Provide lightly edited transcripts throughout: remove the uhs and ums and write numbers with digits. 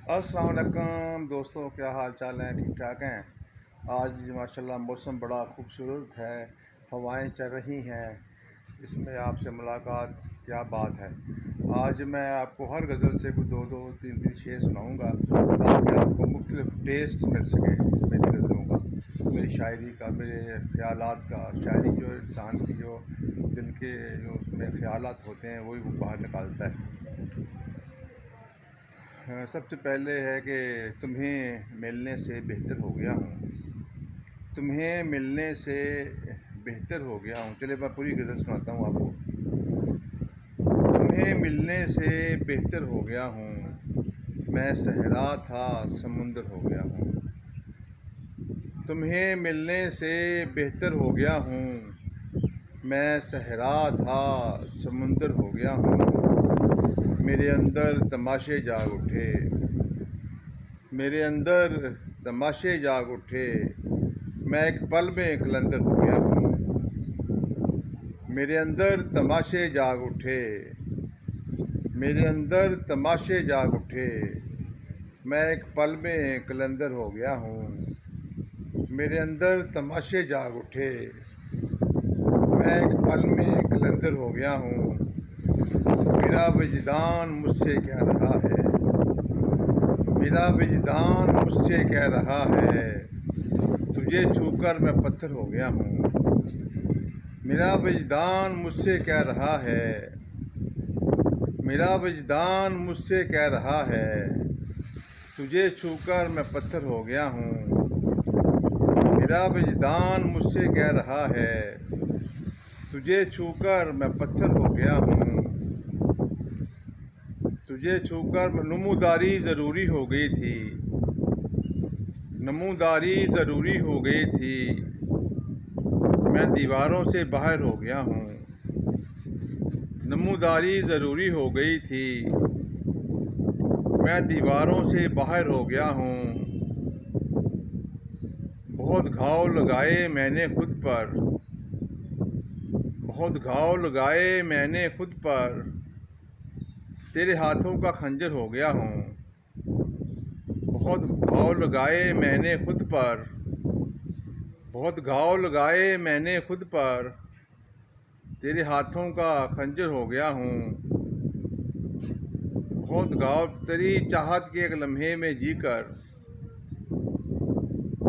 अस्सलाम वालेकुम दोस्तों, क्या हाल चाल हैं? ठीक ठाक हैं। आज माशाल्लाह मौसम बड़ा खूबसूरत है, हवाएं चल रही हैं। इसमें आपसे मुलाकात क्या बात है। आज मैं आपको हर गज़ल से कुछ दो दो तीन तीन शेर सुनाऊंगा ताकि आपको मुख्तलिफ टेस्ट मिल सके मेरी गज़लों का, मेरी शायरी का, मेरे ख़यालात का। शायरी जो इंसान की जो दिल के जो उसमें ख़यालात होते हैं वही वो बाहर निकालता है। सबसे पहले है कि तुम्हें मिलने से बेहतर हो गया हूँ। तुम्हें मिलने से बेहतर हो गया हूँ। चलिए मैं पूरी गज़ल सुनाता हूँ आपको। तुम्हें मिलने से बेहतर हो गया हूँ, मैं सहरा था समुंदर हो गया हूँ। तुम्हें मिलने से बेहतर हो गया हूँ, मैं सहरा था समुंदर हो गया हूँ। मेरे अंदर तमाशे जाग उठे, मेरे अंदर तमाशे जाग उठे, मैं एक पल में कलंदर हो गया हूँ। मेरे अंदर तमाशे जाग उठे, मेरे अंदर तमाशे जाग उठे, मैं एक पल में कलंदर हो गया हूँ। मेरे अंदर तमाशे जाग उठे, मैं एक पल में कलंदर हो गया हूँ। मेरा वजदान मुझसे कह रहा है, मेरा वजदान मुझसे कह रहा है, तुझे छूकर मैं पत्थर हो गया हूँ। मेरा वजदान मुझसे कह रहा है, मेरा वजदान मुझसे कह रहा है, तुझे छूकर मैं पत्थर हो गया हूँ। मेरा वजदान मुझसे कह रहा है, तुझे छूकर मैं पत्थर हो गया हूँ। तुझे छूकर नमूदारी ज़रूरी हो गई थी, नमूदारी ज़रूरी हो गई थी, मैं दीवारों से बाहर हो गया हूँ। नमूदारी ज़रूरी हो गई थी, मैं दीवारों से बाहर हो गया हूँ। बहुत घाव लगाए मैंने खुद पर, बहुत घाव लगाए मैंने खुद पर, तेरे हाथों का खंजर हो गया हूँ। बहुत घाव लगाए मैंने खुद पर, बहुत घाव लगाए मैंने खुद पर, तेरे हाथों का खंजर हो गया हूँ। बहुत घाव तेरी चाहत के एक लम्हे में जीकर,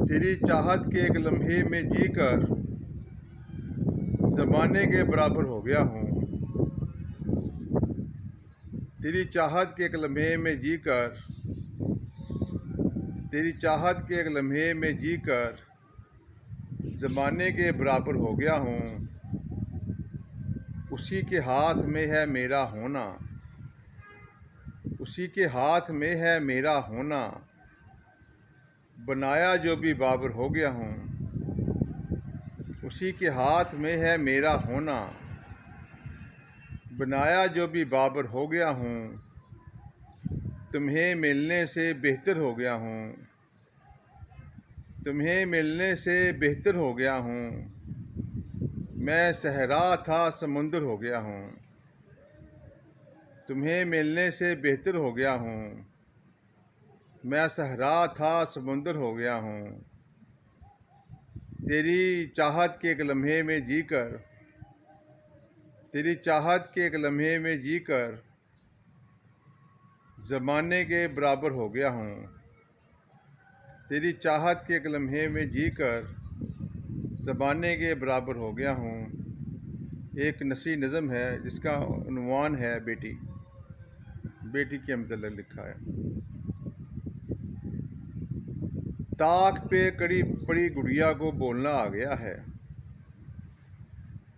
तेरी चाहत के एक लम्हे में जीकर, ज़माने के बराबर हो गया हूँ। तेरी चाहत के एक लम्हे में जीकर, तेरी चाहत के एक लम्हे में जीकर, ज़माने के बराबर हो गया हूँ। उसी के हाथ में है मेरा होना, उसी के हाथ में है मेरा होना, बनाया जो भी बाबर हो गया हूँ। उसी के हाथ में है मेरा होना, बनाया जो भी बाबर हो गया हूँ। तुम्हें मिलने से बेहतर हो गया हूँ, तुम्हें मिलने से बेहतर हो गया हूँ, मैं सहरा था समुंदर हो गया हूँ। तुम्हें मिलने से बेहतर हो गया हूँ, मैं सहरा था समुंदर हो गया हूँ। तेरी चाहत के एक लम्हे में जीकर, तेरी चाहत के एक लम्हे में जीकर, ज़माने के बराबर हो गया हूँ। तेरी चाहत के एक लम्हे में जीकर, ज़माने के बराबर हो गया हूँ। एक नसी नज़म है जिसका उन्वान है बेटी, बेटी के मतलब लिखा है। ताक पे कड़ी पड़ी गुड़िया को बोलना आ गया है,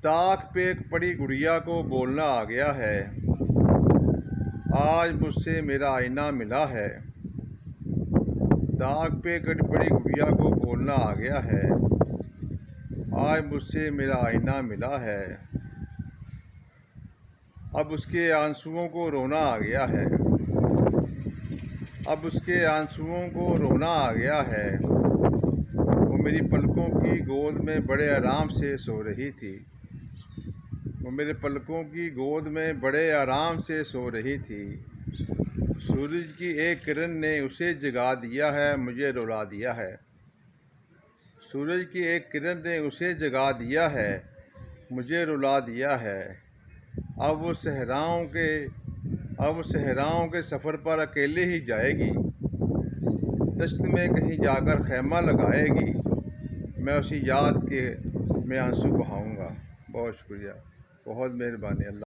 ताक पे पड़ी गुड़िया को बोलना आ गया है, आज मुझसे मेरा आईना मिला है। ताक पे कड़ी पड़ी गुड़िया को बोलना आ गया है, आज मुझसे मेरा आईना मिला है। अब उसके आंसुओं को रोना आ गया है, अब उसके आंसुओं को रोना आ गया है। वो मेरी पलकों की गोद में बड़े आराम से सो रही थी, वो मेरे पलकों की गोद में बड़े आराम से सो रही थी। सूरज की एक किरण ने उसे जगा दिया है, मुझे रुला दिया है। सूरज की एक किरण ने उसे जगा दिया है, मुझे रुला दिया है। अब वो सहराओं के सफ़र पर अकेले ही जाएगी। दश्त में कहीं जाकर खैमा लगाएगी। मैं उसी याद के में आंसू बहाऊंगा। बहुत शुक्रिया, बहुत मेहरबानी। अल्लाह।